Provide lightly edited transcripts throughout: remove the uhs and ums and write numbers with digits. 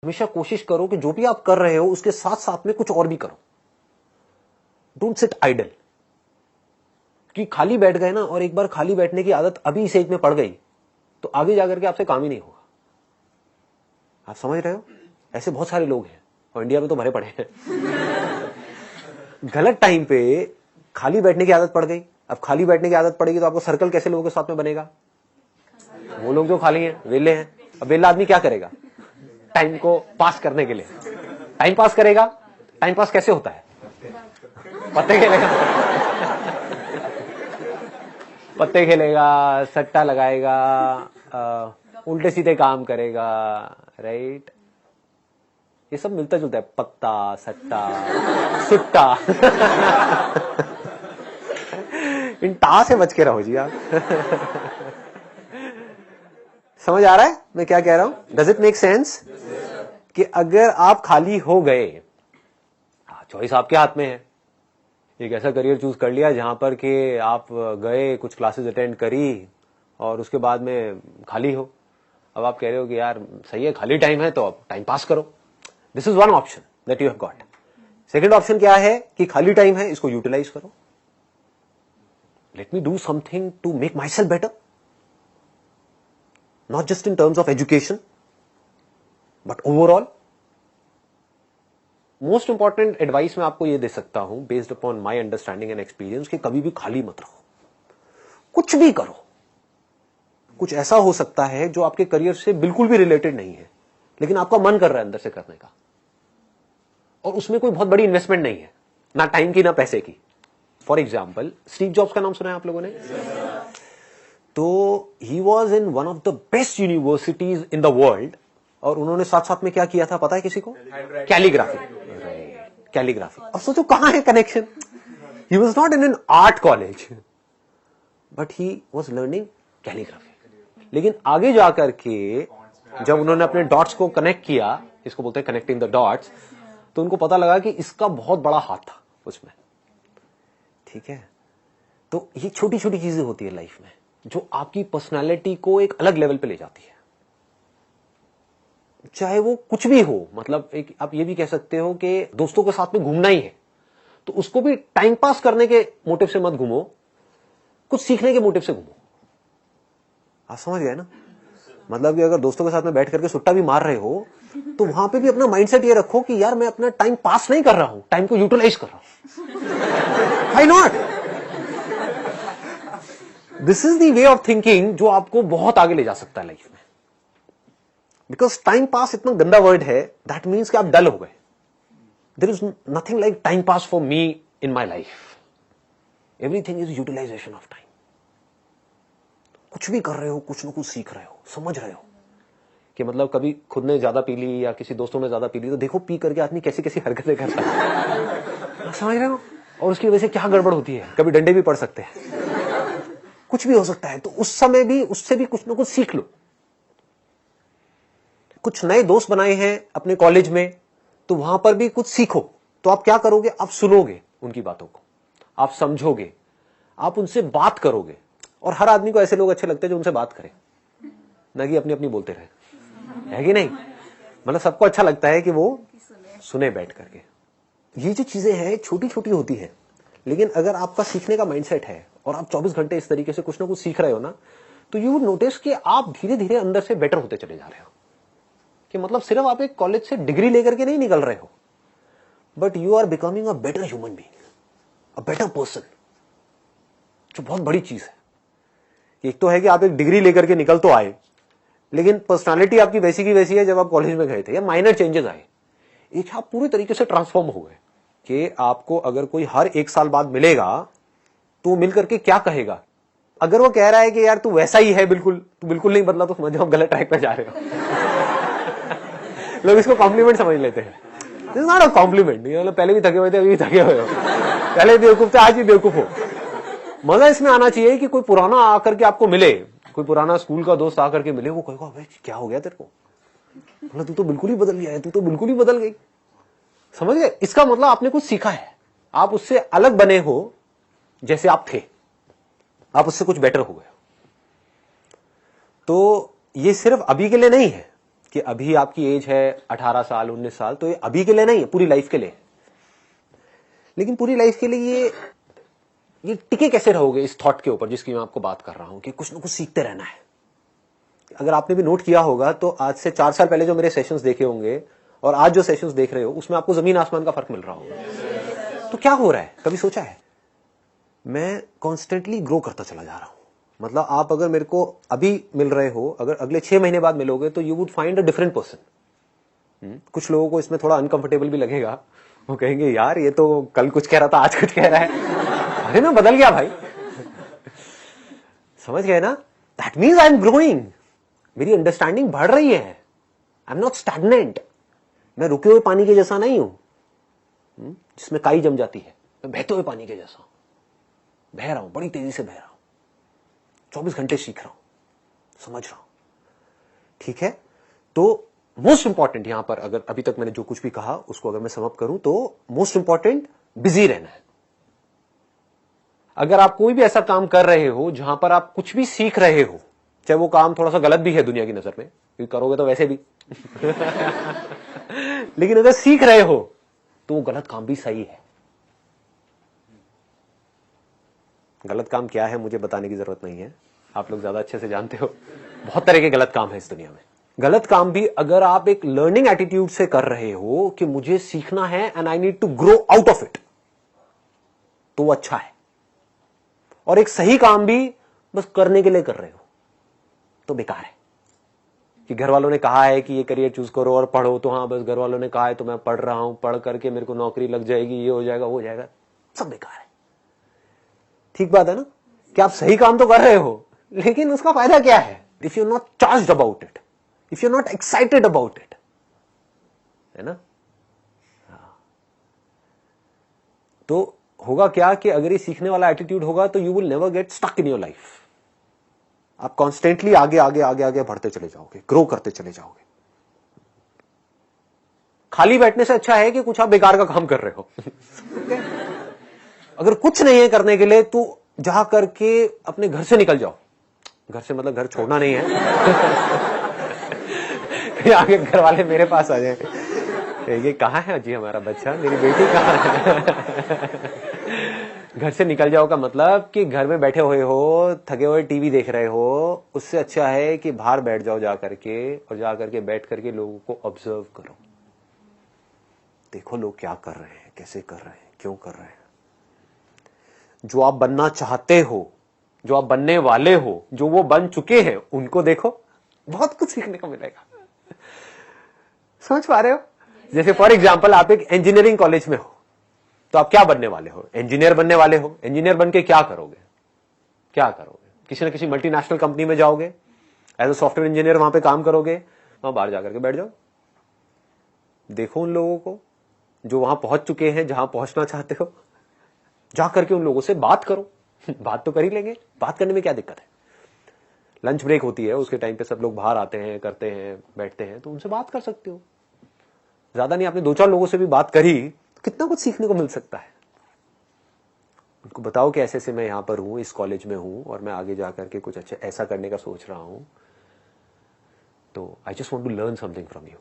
हमेशा कोशिश करो कि जो भी आप कर रहे हो उसके साथ साथ में कुछ और भी करो। Don't sit idle. कि खाली बैठ गए ना, और एक बार खाली बैठने की आदत अभी इस एज में पड़ गई तो आगे जाकर के आपसे काम ही नहीं होगा। आप समझ रहे हो? ऐसे बहुत सारे लोग हैं और इंडिया में तो भरे पड़े हैं। गलत टाइम पे खाली बैठने की आदत पड़ गई। अब खाली बैठने की आदत पड़ेगी तो आपको सर्कल कैसे लोगों के साथ में बनेगा? वो लोग जो खाली हैं, वेले हैं। अब वेला आदमी क्या करेगा टाइम को पास करने के लिए? टाइम पास करेगा। टाइम पास कैसे होता है? पत्ते खेलेगा। पत्ते खेलेगा, सट्टा लगाएगा, उल्टे सीधे काम करेगा, राइट? ये सब मिलता जुलता है, पत्ता, सट्टा, सुट्टा। इन टा से बच के रहो जी आप। समझ आ रहा है मैं क्या कह रहा हूं? Does it make sense? कि अगर आप खाली हो गए, चॉइस आपके हाथ में है। एक ऐसा करियर चूज कर लिया जहां पर कि आप गए, कुछ क्लासेस अटेंड करी और उसके बाद में खाली हो। अब आप कह रहे हो कि यार सही है, खाली टाइम है तो अब टाइम पास करो। This is one option that you have got. Second option क्या है कि खाली टाइम है, इसको यूटिलाइज करो। Let me do something to make myself better, not just in terms of education but overall. Most important advice मैं आपको यह दे सकता हूं based upon my understanding and experience कि कभी भी खाली मत रहो, कुछ भी करो। कुछ ऐसा हो सकता है जो आपके करियर से बिल्कुल भी रिलेटेड नहीं है लेकिन आपका मन कर रहा है अंदर से करने का, और उसमें कोई बहुत बड़ी इन्वेस्टमेंट नहीं है, ना टाइम की ना पैसे की। फॉर एग्जाम्पल, स्टीव जॉब्स का नाम सुना है आप लोगों ने? तो he was in one of the best universities in the world, और उन्होंने साथ साथ में क्या किया था पता है किसी को? कैलीग्राफी। कैलीग्राफी। अब सोचो कहां है connection? He was not in an art college but he was learning calligraphy. लेकिन आगे जाकर के जब उन्होंने अपने डॉट्स को कनेक्ट किया, इसको बोलते हैं कनेक्टिंग द डॉट्स, तो उनको पता लगा कि इसका बहुत बड़ा हाथ था उसमें। ठीक है? तो ये छोटी छोटी चीजें होती है लाइफ में जो आपकी पर्सनालिटी को एक अलग लेवल पे ले जाती है। चाहे वो कुछ भी हो, मतलब एक आप ये भी कह सकते हो कि दोस्तों के साथ में घूमना ही है तो उसको भी टाइम पास करने के मोटिव से मत घूमो, कुछ सीखने के मोटिव से घूमो। आप समझ गए ना? मतलब कि अगर दोस्तों के साथ में बैठ करके सुट्टा भी मार रहे हो तो वहां पे भी अपना माइंडसेट ये रखो कि यार मैं अपना टाइम पास नहीं कर रहा हूं, टाइम को यूटिलाइज कर रहा हूं। Why not? This is the way of thinking जो आपको बहुत आगे ले जा सकता है लाइफ में। बिकॉज टाइम पास इतना गंदा वर्ड है, दैट मीन्स कि आप डल हो गए। There is nothing like time pass for me in my life. Everything is utilization of time. कुछ भी कर रहे हो, कुछ ना कुछ सीख रहे हो, समझ रहे हो कि मतलब कभी खुद ने ज्यादा पी ली या किसी दोस्तों ने ज्यादा पी ली तो देखो पी करके आदमी कैसी कैसी हरकतें करता है। समझ रहे हो? और उसकी वजह से क्या गड़बड़ होती है, कभी डंडे भी पड़ सकते हैं, कुछ भी हो सकता है। तो उस समय भी उससे भी कुछ ना कुछ सीख लो। कुछ नए दोस्त बनाए हैं अपने कॉलेज में तो वहां पर भी कुछ सीखो। तो आप क्या करोगे? आप सुनोगे उनकी बातों को, आप समझोगे, आप उनसे बात करोगे। और हर आदमी को ऐसे लोग अच्छे लगते हैं जो उनसे बात करें, ना कि अपनी अपनी बोलते रहे, है कि नहीं? मतलब सबको अच्छा लगता है कि वो सुने बैठ करके। ये जो चीजें हैं छोटी छोटी होती है, लेकिन अगर आपका सीखने का माइंडसेट है और आप 24 घंटे इस तरीके से कुछ ना कुछ सीख रहे हो ना, तो यू वुड नोटिस कि आप धीरे धीरे अंदर से बेटर होते चले जा रहे हो। कि मतलब सिर्फ आप एक कॉलेज से डिग्री लेकर के नहीं निकल रहे हो, but you are becoming a better human being, a better person, जो बहुत बड़ी चीज है। एक तो है कि आप एक डिग्री लेकर के निकल तो आए, लेकिन पर्सनालिटी आपकी वैसी की वैसी है जब आप कॉलेज में गए थे, या माइनर चेंजेस आए। एक आप पूरी तरीके से ट्रांसफॉर्म हो गए कि आपको अगर कोई हर 1 साल बाद मिलेगा तो मिल करके क्या कहेगा? अगर वो कह रहा है कि यार तू वैसा ही है बिल्कुल, तू बिल्कुल नहीं बदला, तो समझो आप गलत ट्रैक पे जा रहे हो। लोग इसको कॉम्प्लीमेंट समझ लेते हैं। This is not a compliment. मतलब पहले भी थके हुए थे, अभी भी थके हुए हो, पहले बेवकूफ थे, आज भी बेवकूफ हो। मजा इसमें आना चाहिए कि कोई पुराना आकर के आपको मिले, कोई पुराना स्कूल का दोस्त आकर के मिले, वो कहेगा भाई क्या हो गया तेरे को, मतलब तू तो बिल्कुल ही बदल गया है, तू तो बिल्कुल ही बदल गई। समझ गए? इसका मतलब आपने कुछ सीखा है, आप उससे अलग बने हो, जैसे आप थे, आप उससे कुछ बेटर हो गए। तो ये सिर्फ अभी के लिए नहीं है, कि अभी आपकी एज है 18 साल 19 साल, तो ये अभी के लिए नहीं है, पूरी लाइफ के लिए। लेकिन पूरी लाइफ के लिए ये टिके कैसे रहोगे इस थॉट के ऊपर जिसकी मैं आपको बात कर रहा हूं कि कुछ ना कुछ सीखते रहना है। अगर आपने भी नोट किया होगा तो आज से 4 साल पहले जो मेरे सेशंस देखे होंगे और आज जो सेशंस देख रहे हो उसमें आपको जमीन आसमान का फर्क मिल रहा होगा। तो क्या हो रहा है, कभी सोचा है? मैं कॉन्स्टेंटली ग्रो करता चला जा रहा हूं। मतलब आप अगर मेरे को अभी मिल रहे हो, अगर अगले 6 महीने बाद मिलोगे तो you would find a different person. कुछ लोगों को इसमें थोड़ा अनकंफर्टेबल भी लगेगा, वो कहेंगे यार ये तो कल कुछ कह रहा था आज कुछ कह रहा है। अरे मैं बदल गया भाई। समझ गए ना? That means I am growing, मेरी अंडरस्टैंडिंग बढ़ रही है। आई एम नॉट स्टैग्नेंट, मैं रुके हुए पानी के जैसा नहीं हूं जिसमें काई जम जाती है। मैं बहते हुए पानी के जैसा बह रहा हूं, बड़ी तेजी से बह रहा हूं, 24 घंटे सीख रहा हूं, समझ रहा हूं। ठीक है, तो मोस्ट इंपॉर्टेंट यहां पर, अगर अभी तक मैंने जो कुछ भी कहा उसको अगर मैं समअप करूं तो मोस्ट इंपॉर्टेंट बिजी रहना है। अगर आप कोई भी ऐसा काम कर रहे हो जहां पर आप कुछ भी सीख रहे हो, चाहे वो काम थोड़ा सा गलत भी है दुनिया की नजर में, क्योंकि करोगे तो वैसे भी लेकिन अगर सीख रहे हो तो वो गलत काम भी सही है। गलत काम क्या है मुझे बताने की जरूरत नहीं है, आप लोग ज्यादा अच्छे से जानते हो। बहुत तरह के गलत काम है इस दुनिया में। गलत काम भी अगर आप एक लर्निंग एटीट्यूड से कर रहे हो कि मुझे सीखना है and I need to grow out of it, तो वो अच्छा है। और एक सही काम भी बस करने के लिए कर रहे हो तो बेकार है। कि घर वालों ने कहा है कि ये करियर चूज करो और पढ़ो, तो हाँ बस घर वालों ने कहा है तो मैं पढ़ रहा हूं, पढ़ करके मेरे को नौकरी लग जाएगी, ये हो जाएगा वो हो जाएगा, सब बेकार है। ठीक बात है ना कि आप सही काम तो कर रहे हो लेकिन उसका फायदा क्या है if you are not charged about it, if you are not excited about it, है ना? तो होगा क्या कि अगर ये सीखने वाला एटीट्यूड होगा तो you will never get stuck in your life. आप कॉन्स्टेंटली आगे आगे आगे आगे बढ़ते चले जाओगे, ग्रो करते चले जाओगे। खाली बैठने से अच्छा है कि कुछ आप बेकार का काम कर रहे हो। अगर कुछ नहीं है करने के लिए तो जा करके अपने घर से निकल जाओ। घर से मतलब घर छोड़ना नहीं है। आगे घर वाले मेरे पास आ जाए, ये कहाँ है जी हमारा बच्चा, मेरी बेटी कहाँ है? घर से निकल जाओ का मतलब कि घर में बैठे हुए हो, थके हुए टीवी देख रहे हो, उससे अच्छा है कि बाहर बैठ जाओ जा करके, और जा करके बैठ करके लोगों को ऑब्जर्व करो। देखो लोग क्या कर रहे हैं, कैसे कर रहे हैं, क्यों कर रहे हैं। जो आप बनना चाहते हो, जो आप बनने वाले हो, जो वो बन चुके हैं, उनको देखो, बहुत कुछ सीखने को मिलेगा। समझ पा रहे हो? जैसे फॉर एग्जाम्पल आप एक इंजीनियरिंग कॉलेज में हो तो आप क्या बनने वाले हो? इंजीनियर बनने वाले हो। इंजीनियर बन के क्या करोगे? क्या करोगे? किसी न किसी मल्टीनेशनल कंपनी में जाओगे, एज अ सॉफ्टवेयर इंजीनियर वहां पे काम करोगे, वहां बाहर जाकर के बैठ जाओ। देखो उन लोगों को जो वहां पहुंच चुके हैं, जहां पहुंचना चाहते हो, जाकर के उन लोगों से बात करो। बात तो कर ही लेंगे, बात करने में क्या दिक्कत है? लंच ब्रेक होती है, उसके टाइम पे सब लोग बाहर आते हैं, करते हैं, बैठते हैं, तो उनसे बात कर सकते हो। ज्यादा नहीं, आपने 2-4 लोगों से भी बात करी, कितना कुछ सीखने को मिल सकता है। उनको बताओ कि ऐसे ऐसे मैं यहां पर हूं, इस कॉलेज में हूं और मैं आगे जाकर के कुछ अच्छा ऐसा करने का सोच रहा हूं, तो I just want to learn something from you,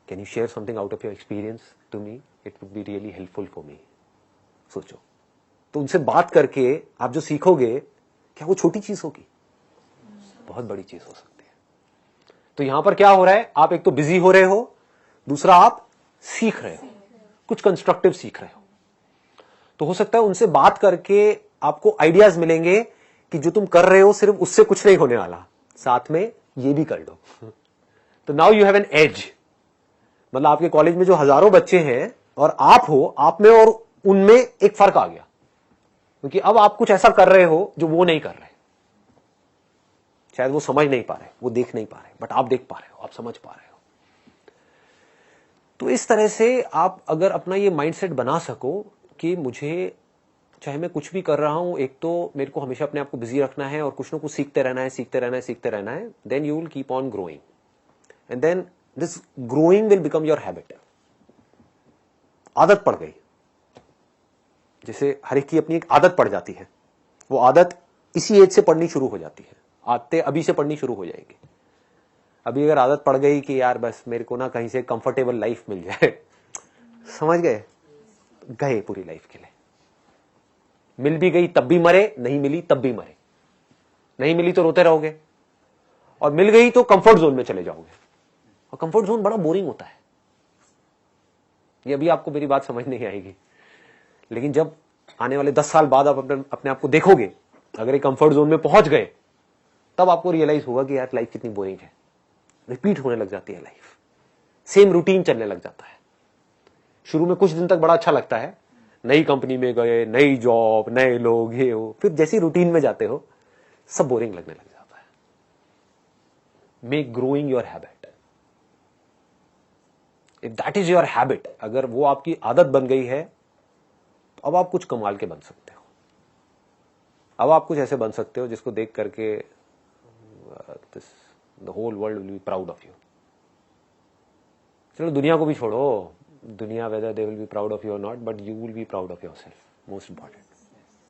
can you share something out of your experience to me, it would be really helpful for me. सोचो, तो उनसे बात करके आप जो सीखोगे, क्या वो छोटी चीज होगी? बहुत बड़ी चीज हो सकती है। तो यहां पर क्या हो रहा है, आप एक तो बिजी हो रहे हो, दूसरा आप सीख रहे हो, कुछ कंस्ट्रक्टिव सीख रहे हो। तो हो सकता है उनसे बात करके आपको आइडियाज मिलेंगे कि जो तुम कर रहे हो सिर्फ उससे कुछ नहीं होने वाला, साथ में ये भी कर लो। तो now you have an edge. मतलब आपके कॉलेज में जो हजारों बच्चे हैं और आप हो, आप में और उनमें एक फर्क आ गया, क्योंकि अब आप कुछ ऐसा कर रहे हो जो वो नहीं कर रहे। शायद वो समझ नहीं पा रहे, वो देख नहीं पा रहे, बट आप देख पा रहे हो, आप समझ पा रहे हो। तो इस तरह से आप अगर अपना ये माइंडसेट बना सको कि मुझे चाहे मैं कुछ भी कर रहा हूं, एक तो मेरे को हमेशा अपने आप को बिजी रखना है और कुछ ना कुछ सीखते रहना है, सीखते रहना है, सीखते रहना है, then you will keep on growing and then this growing will become your habit. आदत पड़ गई, जैसे हर एक की अपनी एक आदत पड़ जाती है, वो आदत इसी एज से पढ़नी शुरू हो जाती है, आदतें अभी से पढ़नी शुरू हो जाएंगी। अभी अगर आदत पड़ गई कि यार बस मेरे को ना कहीं से कंफर्टेबल लाइफ मिल जाए, समझ गए, गए पूरी लाइफ के लिए। मिल भी गई तब भी मरे, नहीं मिली तब भी मरे, नहीं मिली तो रोते रहोगे, और मिल गई तो कंफर्ट जोन में चले जाओगे, और कंफर्ट जोन बड़ा बोरिंग होता है। ये अभी आपको मेरी बात समझ नहीं आएगी, लेकिन जब आने वाले 10 साल बाद आप अपने आप को देखोगे, अगर एक कंफर्ट जोन में पहुंच गए, तब आपको रियलाइज होगा कि यार लाइफ कितनी बोरिंग है। रिपीट होने लग जाती है लाइफ, सेम रूटीन चलने लग जाता है। शुरू में कुछ दिन तक बड़ा अच्छा लगता है, नई कंपनी में गए, नई जॉब, नए लोग, ये हो, फिर जैसी रूटीन में जाते हो सब बोरिंग लगने लग जाता है। Make growing your habit, if that is your habit, अगर वो आपकी आदत बन गई है, तो अब आप कुछ कमाल के बन सकते हो। अब आप कुछ ऐसे बन सकते हो जिसको देख करके the whole world will be proud of you. चलो दुनिया को भी छोड़ो, दुनिया whether they will be proud of you और not, but you will be proud of yourself, most important.